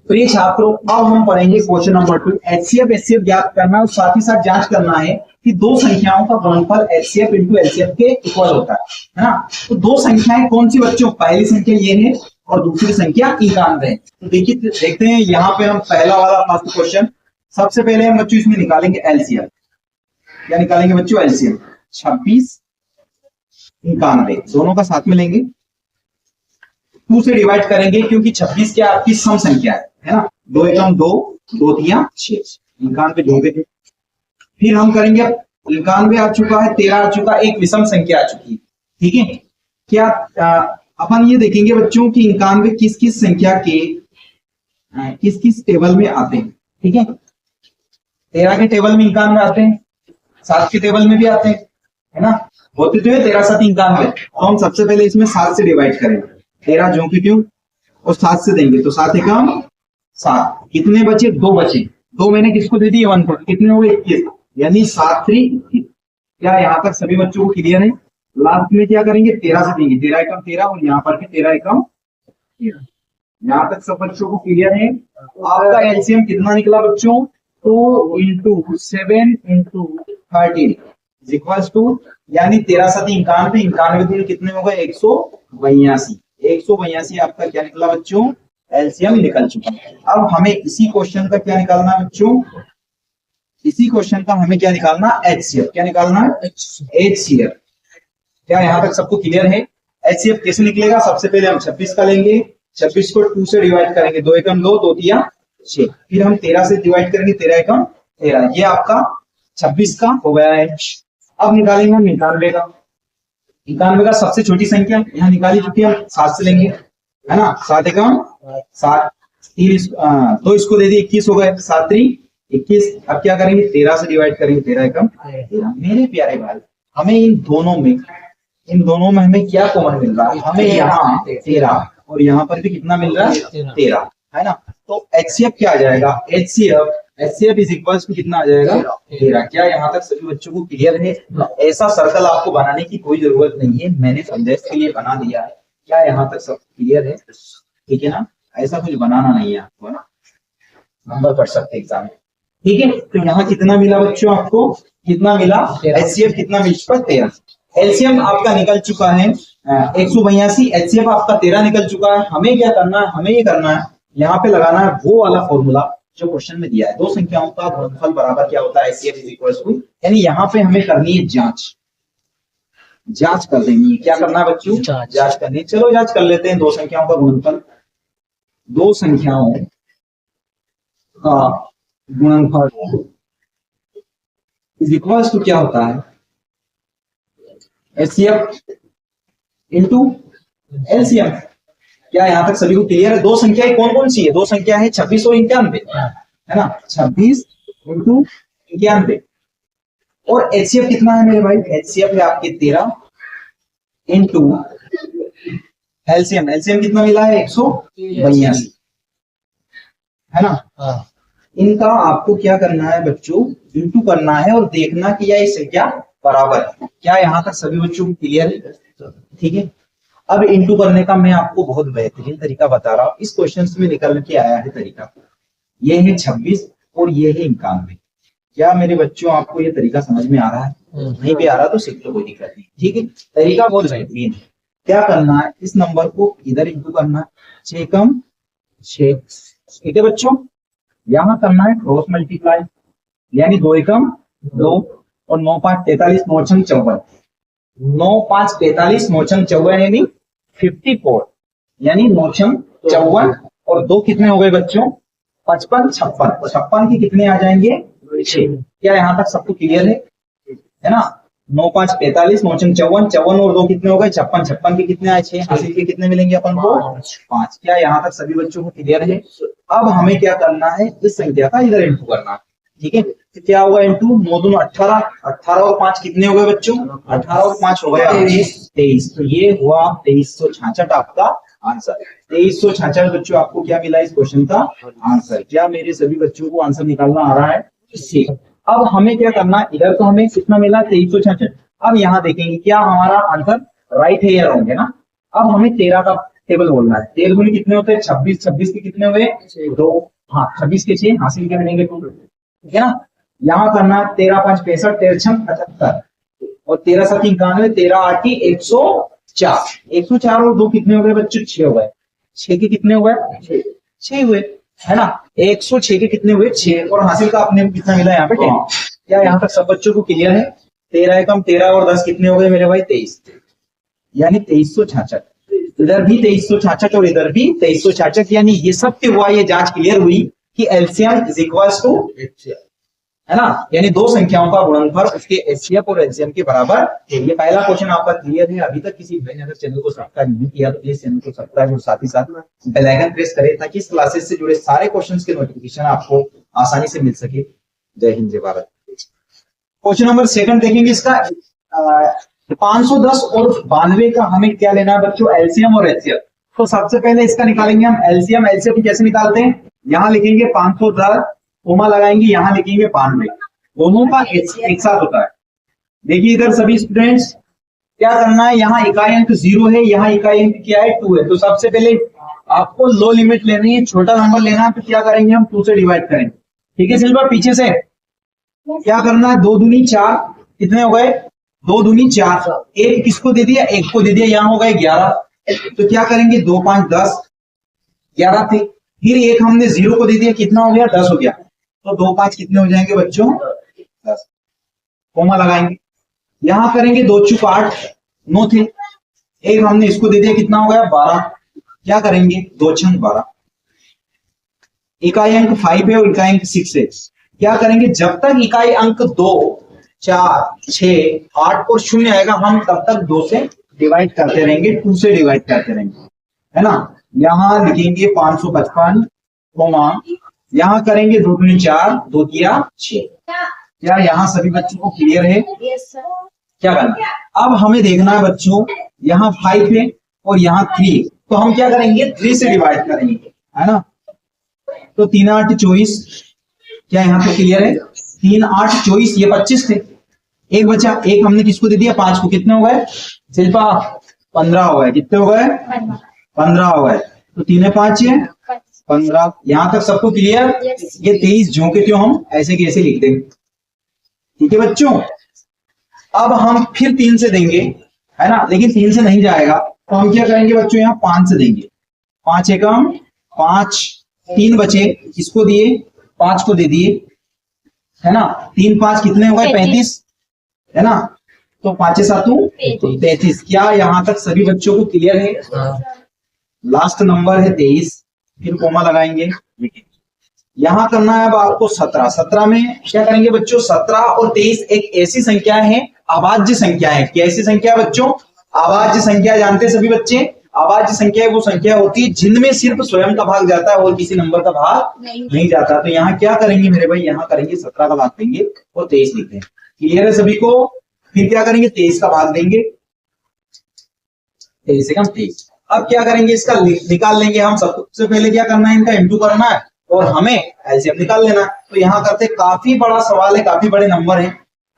तो ये छात्रों अब हम पढ़ेंगे क्वेश्चन नंबर 2। एचसीएफ एचसीएफ ज्ञात करना है और साथ ही साथ जांच करना है कि दो संख्याओं का गुणनफल एचसीएफ इंटू एलसीएफ के इक्वल होता है ना। तो दो संख्याएं कौन सी बच्चों, पहली संख्या ये है और दूसरी संख्या 91 है। तो देखिए देखते हैं यहाँ पे हम पहला वाला फर्स्ट क्वेश्चन। सबसे पहले हम बच्चों इसमें निकालेंगे एलसीएफ। क्या निकालेंगे बच्चों? एलसीएम। 26 91 दोनों का साथ में लेंगे, 2 से डिवाइड करेंगे क्योंकि 26 क्या आपकी सम संख्या है ना। 2 एकम 2, 2 तिया 6, 91 जोड़े थे। फिर हम करेंगे 91 आ चुका है, 13 आ चुका, एक विषम संख्या आ चुकी है। ठीक है, क्या अपन ये देखेंगे बच्चों कि 91 किस किस संख्या के किस किस टेबल में आते हैं। ठीक है, 13 के टेबल में 91 आते हैं, 7 के टेबल में भी आते हैं, है ना। होते तो है 13 7 91। तो हम सबसे पहले इसमें 7 से डिवाइड करेंगे। 13 जो की क्यों और 7 से देंगे तो 7 एकम 7। कितने बचे? 2 बचे। 2 मैंने किसको दे दी? 1 को। कितने हो गए? 21, यानी 7 3 21। क्या यहाँ तक सभी बच्चों को क्लियर है? लास्ट में क्या करेंगे? 13 से देंगे, 13 एकम 13 और यहाँ पर भी 13 एकम 13। यहाँ तक सब बच्चों को क्लियर है? आपका एलसीएम कितना निकला बच्चों? 2 इंटू 7 इंटू 13 इक्वल्स टू, यानी 13 7 91, 91 कितने हो गए? 182। 182 आपका क्या निकला बच्चों? एलसीएम निकल चुका है। अब हमें इसी क्वेश्चन का क्या निकालना है बच्चों? इसी क्वेश्चन का हमें क्या निकालना? एचसीएफ। क्या निकालना है? एचसीएफ। क्या यहाँ तक सबको क्लियर है? एचसीएफ कैसे निकलेगा? सबसे पहले हम 26 का लेंगे, 26 को 2 से डिवाइड करेंगे, 2 एकम 2, 2 तिया 6। फिर हम 13 से डिवाइड करेंगे, 13 एकम 13। ये आपका 26 का हो गया है। अब निकालेंगे हम 91 का। 91 का सबसे छोटी संख्या यहाँ निकाली चुकी है, 7 से लेंगे, है ना। 7 एकम 7, 3 तो इसको दे दी 21 हो गए, 7 3 21। अब क्या करेंगे? 13 से डिवाइड करेंगे, 13 एकम 13। मेरे प्यारे भाई, हमें इन दोनों में हमें क्या कॉमन मिल रहा है? हमें यहाँ 13 और यहाँ पर भी कितना मिल रहा है? 13, है ना। तो एचसीएफ क्या आ जाएगा? एचसीएफ इज इक्वल्स टू कितना आ जाएगा? 13। क्या यहाँ तक सभी बच्चों को क्लियर है? ऐसा सर्कल आपको बनाने की कोई जरूरत नहीं है, मैंने संदेश के लिए बना दिया है। क्या यहाँ तक सब क्लियर है? ठीक है ना, ऐसा कुछ बनाना नहीं है आपको, है ना, नंबर कर सकते एग्जाम में। ठीक है, तो यहाँ कितना मिला बच्चों आपको? कितना मिला? एचसीएफ कितना मिल चुका? 13। एलसीएम आपका निकल चुका है 182, एचसीएफ आपका 13 निकल चुका है। हमें क्या करना है? हमें ये करना है, यहाँ पे लगाना है वो वाला फॉर्मूला जो क्वेश्चन में दिया है। दो संख्याओं का गुणनफल बराबर क्या होता है? एचसीएफ इज इक्वल टू, यानी यहाँ पे हमें करनी है जांच कर देनी है। क्या करना है बच्चों? जांच करनी है। चलो जांच कर लेते हैं। दो संख्याओं का गुणनफल, दो संख्याओं का गुणनफल इज इक्वल टू क्या होता है? HCF into LCM. क्या यहाँ तक सभी को क्लियर है? दो संख्याएं कौन कौन सी है? दो संख्या है 26 और 91, है ना। 26 इंटू 91। और एचसीएफ कितना है मेरे भाई? एचसीएफ है आपके 13 इंटू एलसीएम। एलसीएम कितना मिला है? 182, है ना। इनका आपको क्या करना है बच्चों? इंटू करना है और देखना कि यह संख्या बराबर है। क्या यहाँ तक सभी बच्चों को क्लियर है? ठीक है, अब इंटू करने का मैं आपको बहुत बेहतरीन तरीका बता रहा हूँ। इस क्वेश्चन में निकल के आया है तरीका। ये है 26 और ये है 91। क्या मेरे बच्चों आपको ये तरीका समझ में आ रहा है? नहीं भी आ रहा तो सीख लो, कोई दिक्कत नहीं। ठीक है, तरीका बहुत बेहतरीन है। क्या करना है? इस नंबर को इधर इंटू करना है, 6 कम 6। ठीक है बच्चों, यहाँ करना है क्रॉस मल्टीप्लाई, यानी 2 एकम 2 और 9 5 43, 9 6 54, 9 5 43, 9 6 54 यानी 54, यानी 9 6 54 और 2 कितने हो गए बच्चों? 55 56। 56 के कितने आ जाएंगे? 6। क्या यहाँ तक सबको क्लियर है ना। 9 5 45, 9 6 54, 54 और 2 कितने हो गए? 56। 56 के कितने आए? 6। हासिल के कितने मिलेंगे अपन को? 5। क्या यहाँ तक सभी बच्चों को क्लियर है? अब हमें क्या करना है? इस संख्या का इधर इंटू करना है। ठीक है, तो क्या होगा? इंटू 9 2 18, 18 और 5 कितने हो गए बच्चों? 18 और 5 हो गए 23। तो ये हुआ 2366 आपका आंसर। 2366 बच्चों आपको क्या मिला इस क्वेश्चन का आंसर? क्या मेरे सभी बच्चों को आंसर निकालना आ रहा है? ठीक। अब हमें क्या करना है? इधर तो हमें कितना मिला? 2366। अब यहाँ देखेंगे क्या हमारा आंसर राइट है या रॉन्ग है ना। अब हमें 13 टेबल बोलना है। 13 दूनी कितने होते हैं 26, 26 के कितने हुए 2, हाँ 26 के 6 हासिल के बनेंगे 2, ठीक है ना। यहाँ करना 13 5 65, 13 6 75 और 13 7 91, 13 8 104, 104 और 2 कितने हो गए बच्चों 6 हो गए। 6 के कितने हुए 6 हुए, है ना। 106 के कितने हुए 6 और हासिल का अपने कितना मिला यहाँ पे 10। क्या यहाँ तक सब बच्चों को क्लियर है। 13 कम 13 और 10 कितने हो गए मेरे भाई 23, यानी 2366। इधर भी 2366 और इधर भी 2366, यानी ये सब पे हुआ ये जांच क्लियर हुई कि एलसीएम इज इक्वल्स टू, है ना, यानी दो संख्याओं का गुणनफल उसके एचसीएफ और एलसीएम के बराबर है। ये पहला क्वेश्चन आपका क्लियर है। अभी तक किसी भाई ने अगर चैनल को सब्सक्राइब नहीं किया तो प्लीज चैनल को सब्सक्राइब और साथ ही साथ बेल आइकन प्रेस करें ताकि इस क्लासेस से जुड़े सारे क्वेश्चंस के नोटिफिकेशन आपको आसानी से मिल सके। जय हिंद जय भारत। क्वेश्चन नंबर 2 देखेंगे इसका 510 और 92 का हमें क्या लेना है बच्चों एलसीएम और एचसीएफ। तो सबसे पहले इसका निकालेंगे हम एलसीएम। एलसीएम कैसे निकालते हैं, यहाँ लिखेंगे 510 कोमा लगाएंगे, यहाँ लिखेंगे 92, दोनों का एक साथ होता है। देखिए इधर सभी स्टूडेंट्स क्या करना है, यहाँ इकाई अंक 0 है, यहाँ इकाई अंक क्या है 2 है। तो सबसे पहले आपको लो लिमिट लेनी है, छोटा नंबर लेना है, तो क्या करेंगे हम 2 से डिवाइड करेंगे। ठीक है सिल्वर, पीछे से क्या करना है 2 दूनी 4 कितने हो गए 2 दूनी 4, एक किसको दे दिया, एक को दे दिया, यहाँ हो गए 11। तो क्या करेंगे 2 5 10, 11 थे, फिर एक हमने 0 को दे दिया, कितना हो गया 10 हो गया। तो 2 5 कितने हो जाएंगे बच्चों 10, कोमा लगाएंगे। यहां करेंगे 2 चुक 8, 9 थे, एक हमने इसको दे दिया, कितना हो गया 12। क्या करेंगे 2 छंग 12, इकाई अंक 5 है और इकाई अंक 6 है। क्या करेंगे जब तक इकाई अंक 2 4 6 8 और 0 आएगा हम तब तक 2 से डिवाइड करते रहेंगे, 2 से डिवाइड करते रहेंगे, है ना। यहां लिखेंगे 555 कोमा, यहां करेंगे 2 दूनी 4, 2 किया 6। क्या यहाँ सभी बच्चों को क्लियर है। क्या करना है अब हमें देखना है बच्चों, यहाँ 5 है और यहाँ 3, तो हम क्या करेंगे 3 से डिवाइड करेंगे, है ना। तो 3 8 24, क्या यहाँ पे क्लियर है 3 8 24, ये 25 थे, एक बचा, एक हमने किसको दे दिया 5 को, कितने हो गए शिल्पा 15 हो गए, कितने हो गए 15 हो गए। तो 3 5 है 15, यहां तक सबको क्लियर। ये 23 जो के त्यों हम ऐसे के ऐसे लिख देंगे, ठीक है बच्चों। अब हम फिर 3 से देंगे, है ना, लेकिन 3 से नहीं जाएगा तो हम क्या करेंगे बच्चों यहाँ 5 से देंगे। 5 एकम 5, 3 बचे, किसको दिए 5 को दे दिए, है ना। 3 5 कितने हो गए 35, है ना। तो 5 7 33। क्या यहाँ तक सभी बच्चों को क्लियर है। लास्ट नंबर है 23, फिर कोमा लगाएंगे। यहां करना है अब आपको 17। 17 में क्या करेंगे बच्चों 17 और 23 एक ऐसी संख्या है, अभाज्य संख्या है। कैसी संख्या बच्चों, अभाज्य संख्या। जानते हैं सभी बच्चे, अभाज्य संख्या वो संख्या होती है जिनमें सिर्फ स्वयं का भाग जाता है और किसी नंबर का भाग नहीं जाता। तो यहाँ क्या करेंगे मेरे भाई, यहाँ करेंगे 17 का भाग देंगे और 23 लिखते हैं। क्लियर है सभी को। फिर क्या करेंगे 23 का भाग देंगे, 23 से कम 23। अब क्या करेंगे इसका निकाल लेंगे हम। सबसे पहले क्या करना है, इनका इंटू करना है और हमें एलसीएम निकाल लेना है। तो यहाँ करते काफी बड़ा सवाल है, काफी बड़े नंबर है।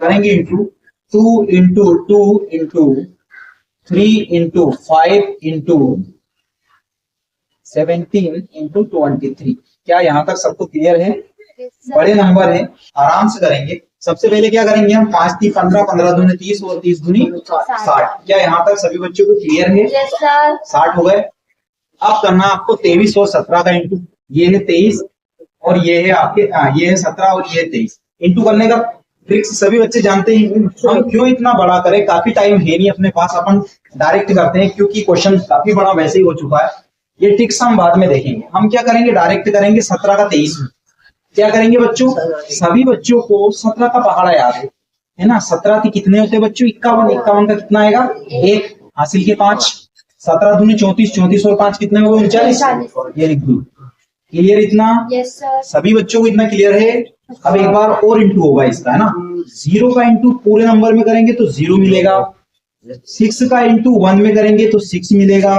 करेंगे into 2 into 2 into 3 into 5 into 17 into 23। क्या यहाँ तक सबको क्लियर है। बड़े नंबर है, आराम से करेंगे। सबसे पहले क्या करेंगे हम 5 3 15, 15 दूनी 30 और 30 दूनी 60। क्या यहाँ तक सभी बच्चों को क्लियर है। 60 हो गए। अब करना आपको 23 और 17 का इंटू। ये है 23 और ये है आपके ये है 17 और ये है 23। इंटू करने का ट्रिक्स सभी बच्चे जानते हैं। हम क्यों इतना बड़ा करें, काफी टाइम है नहीं अपने पास, अपन डायरेक्ट करते हैं क्योंकि क्वेश्चन काफी बड़ा वैसे ही हो चुका है। ये ट्रिक्स हम बाद में देखेंगे। हम क्या करेंगे डायरेक्ट करेंगे 17 का 23 में। क्या करेंगे बच्चों, सभी बच्चों को 17 का पहाड़ा याद है ना। 17 के कितने होते हैं बच्चों 51, 51 का कितना आएगा 1, हासिल के 5, 17 दूनी 34, 34 और 5 कितने हो गए 39। ये लिख दो। क्लियर इतना। सभी बच्चों को इतना क्लियर है। अब एक बार और इंटू होगा इसका, है ना। 0 का इंटू पूरे नंबर में करेंगे तो 0 मिलेगा। 6 का इंटू 1 में करेंगे तो 6 मिलेगा।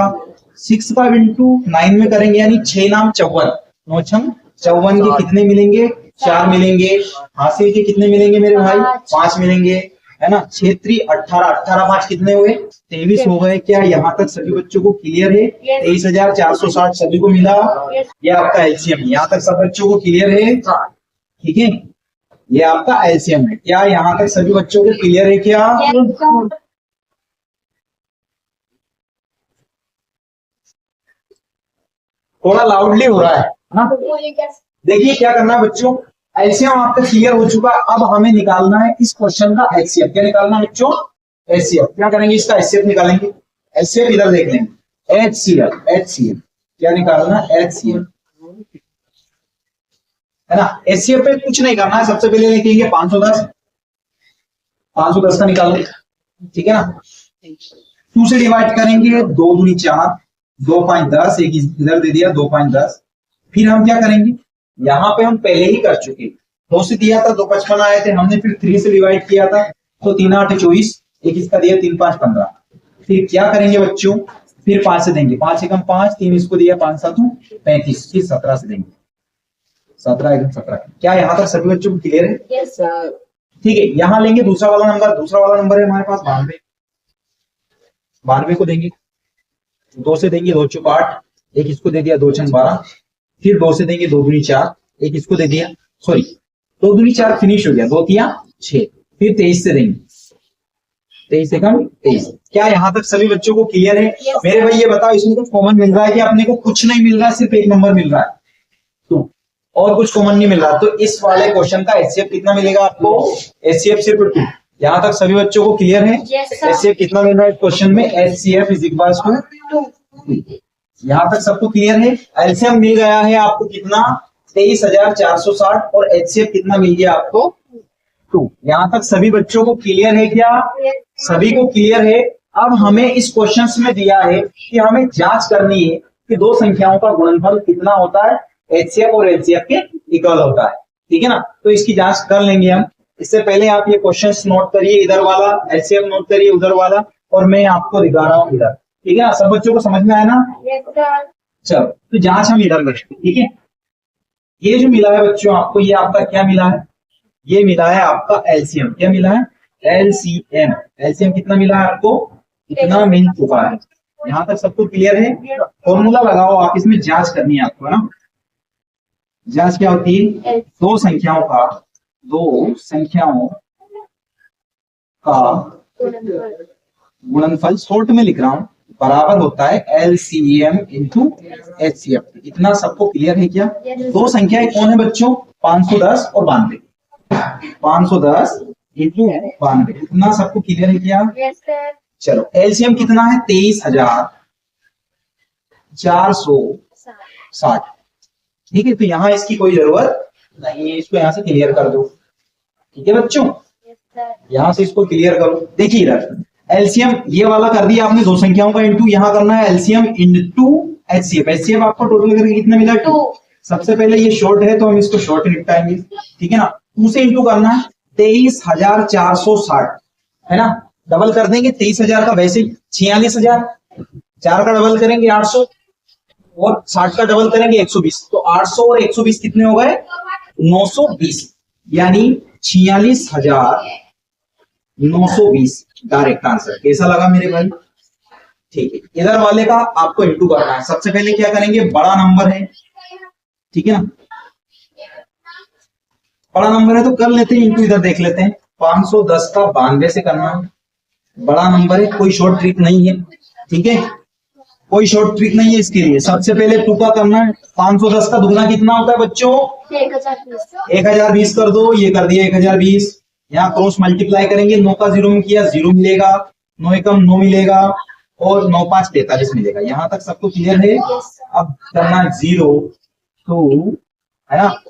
6 का इंटू 9 में करेंगे यानी 6 नाम 54, 9 छंग 54 के कितने मिलेंगे 4 मिलेंगे। हासिल के कितने मिलेंगे मेरे भाई 5 मिलेंगे। है ना। 6 3 18, 18 5 कितने हुए 23 हो गए। क्या यहाँ तक सभी बच्चों को क्लियर है? 23,460 सभी को मिला। ये आपका एलसीएम, यहाँ तक सब बच्चों को क्लियर है? ठीक है, ये आपका एलसीएम है। क्या यहाँ तक सभी बच्चों को क्लियर है? क्या थोड़ा लाउडली हो रहा है ना। देखिए क्या करना है बच्चों, एलसीएम आपका क्लियर हो चुका है। अब हमें निकालना है इस क्वेश्चन का एचसीएफ। क्या निकालना है बच्चों? एचसीएफ। क्या करेंगे? इसका एचसीएफ निकालेंगे। एचसीएफ इधर देख लेंगे। एचसीएफ, एचसीएफ क्या निकालना है? एचसीएफ, है ना। एचसीएफ पे कुछ नहीं करना है, सबसे पहले लिखेंगे 510। 510 का निकालो, ठीक है ना। 2 से डिवाइड करेंगे, 2 दूनी 4, 2 5 10, एक इधर दे दिया 2 5 10। फिर हम क्या करेंगे, यहाँ पे हम पहले ही कर चुके, 2 से दिया था 2 55 आए थे, हमने फिर 3 से डिवाइड किया था, तो 3 8 24, एक इसका दिया 3 5 15। फिर क्या करेंगे बच्चों, फिर 5 से देंगे, 5 एकम 5, 3 इसको दिया, 5 7 35, फिर 17 से देंगे, 17 एकम 17। क्या यहाँ तक सभी बच्चों को क्लियर है? Yes sir. ठीक है, यहाँ लेंगे दूसरा वाला नंबर। दूसरा वाला नंबर है हमारे पास 92। 92 को देंगे, 2 से देंगे 2 चौक 8, एक इसको दे दिया 2 छंग 12। फिर 2 से देंगे 2 दूनी 4, एक इसको दे दिया, सॉरी 2 दूनी 4 फिनिश हो गया, 2 तिया 6। फिर 23 से देंगे, 23 से कम 23। क्या यहाँ तक सभी बच्चों को क्लियर है? मेरे भाई ये बताओ, इसमें कुछ कॉमन मिल रहा है कि अपने को कुछ नहीं मिल रहा है, सिर्फ एक नंबर मिल रहा है, तो और कुछ कॉमन नहीं मिल रहा। तो इस वाले क्वेश्चन का एचसीएफ कितना मिलेगा आपको? एचसीएफ सिर्फ 2। यहाँ तक सभी बच्चों को क्लियर है? एचसीएफ कितना मिल रहा है इस क्वेश्चन में? HCF is equals to 2। यहाँ तक सबको क्लियर है? एलसीएम मिल गया है आपको कितना? 23,460 और एचसीएफ कितना मिल गया आपको? 2। यहाँ तक सभी बच्चों को क्लियर है? क्या सभी को क्लियर है? अब हमें इस क्वेश्चन में दिया है कि हमें जांच करनी है कि दो संख्याओं का गुणनफल कितना होता है, एचसीएफ और एलसीएफ के इक्वल होता है, ठीक है ना। तो इसकी जांच कर लेंगे हम। इससे पहले आप ये क्वेश्चंस नोट करिए, इधर वाला एचसीएफ नोट करिए, उधर वाला, और मैं आपको दिखा रहा हूँ इधर, ठीक है ना। सब बच्चों को समझ में आया ना? चलो तो जांच हम इधर करेंगे, ठीक है। ये जो मिला है बच्चों आपको, ये आपका क्या मिला है? ये मिला है आपका एलसीएम। क्या मिला है? एलसीएम। एलसीएम कितना मिला है आपको? कितना मिल चुका है? यहाँ तक सबको क्लियर है? फॉर्मूला लगाओ आप, इसमें जांच करनी है आपको, ना। जांच क्या होती है? दो संख्याओं का गुणनफल, शॉर्ट में लिख रहा हूं, बराबर होता है एलसीएम इंटू एचसीएफ। इतना सबको क्लियर है? क्या दो संख्याएं कौन है बच्चों? 510 और 92। 510 इंटू 92, इतना सबको क्लियर है? क्या चलो, एलसीएम कितना है? 23,460, ठीक है। तो यहाँ इसकी कोई जरूरत नहीं है, इसको यहाँ से क्लियर कर दो, ठीक है बच्चों। यहाँ से इसको क्लियर करो। देखिए इधर एलसीएम ये वाला कर दिया आपने, दो संख्याओं का इंटू, यहाँ करना है एलसीएम इंटू एचसीएफ। एचसीएफ आपको टोटल करके कितना मिला? 2। सबसे पहले ये शॉर्ट है तो हम इसको शॉर्ट निपटाएंगे, ठीक है ना। 2 से इंटू करना है, 23,460, है ना। डबल कर देंगे 23,000 का, वैसे 46,000, 4 का डबल करेंगे 800, और 60 का डबल करेंगे 120। तो 800 और 120 कितने हो गए? 920, यानी 46,920 डायरेक्ट आंसर। कैसा लगा मेरे भाई? ठीक है। इधर वाले का आपको इंटू करना है। सबसे पहले क्या करेंगे, बड़ा नंबर है, ठीक है ना, बड़ा नंबर है तो कर लेते हैं इंटू। इधर देख लेते हैं, 510 का 92 से करना है, बड़ा नंबर है, कोई शॉर्ट ट्रिक नहीं है, ठीक है, कोई शॉर्ट ट्रिक नहीं है इसके लिए। सबसे पहले 2 का करना है। 510 का दुगना कितना होता है बच्चों? 1020 कर दो, ये कर दिया 1020। यहाँ क्रॉस मल्टीप्लाई करेंगे, 9 का 0 में किया, 0 मिलेगा, 9 एकम 9 मिलेगा, और 9 5 43 मिलेगा। यहाँ तक सबको क्लियर है? अब करना 0 2, है ना,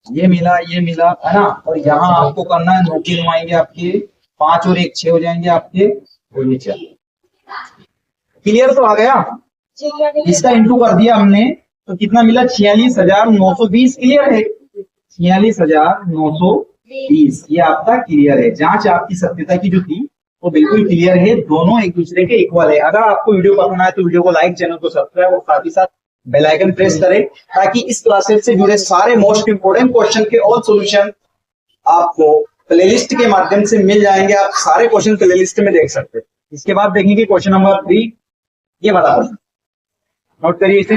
ये मिला, ये मिला, है ना। और यहाँ आपको करना है 9 के 9 आएंगे आपके, 5 और 1 6 हो जाएंगे आपके, और ये 4। क्लियर तो आ गया? इसका इंटू कर दिया हमने तो कितना मिला? 46,920। क्लियर है? 46,920, ये आपका क्लियर है। जांच आपकी सत्यता की जो थी वो बिल्कुल क्लियर है, दोनों एक दूसरे के इक्वल है। अगर आपको वीडियो पसंद आए तो वीडियो को लाइक, चैनल को सब्सक्राइब और साथ ही साथ बेल आइकन प्रेस करें, ताकि इस क्लासेस से जुड़े सारे मोस्ट इंपोर्टेंट क्वेश्चन के ऑल सॉल्यूशन आपको प्लेलिस्ट के माध्यम से मिल जाएंगे, आप सारे क्वेश्चन प्लेलिस्ट में देख सकते हैं। इसके बाद देखेंगे क्वेश्चन नंबर 3, ये वाला क्वेश्चन, नोट करिए इसे।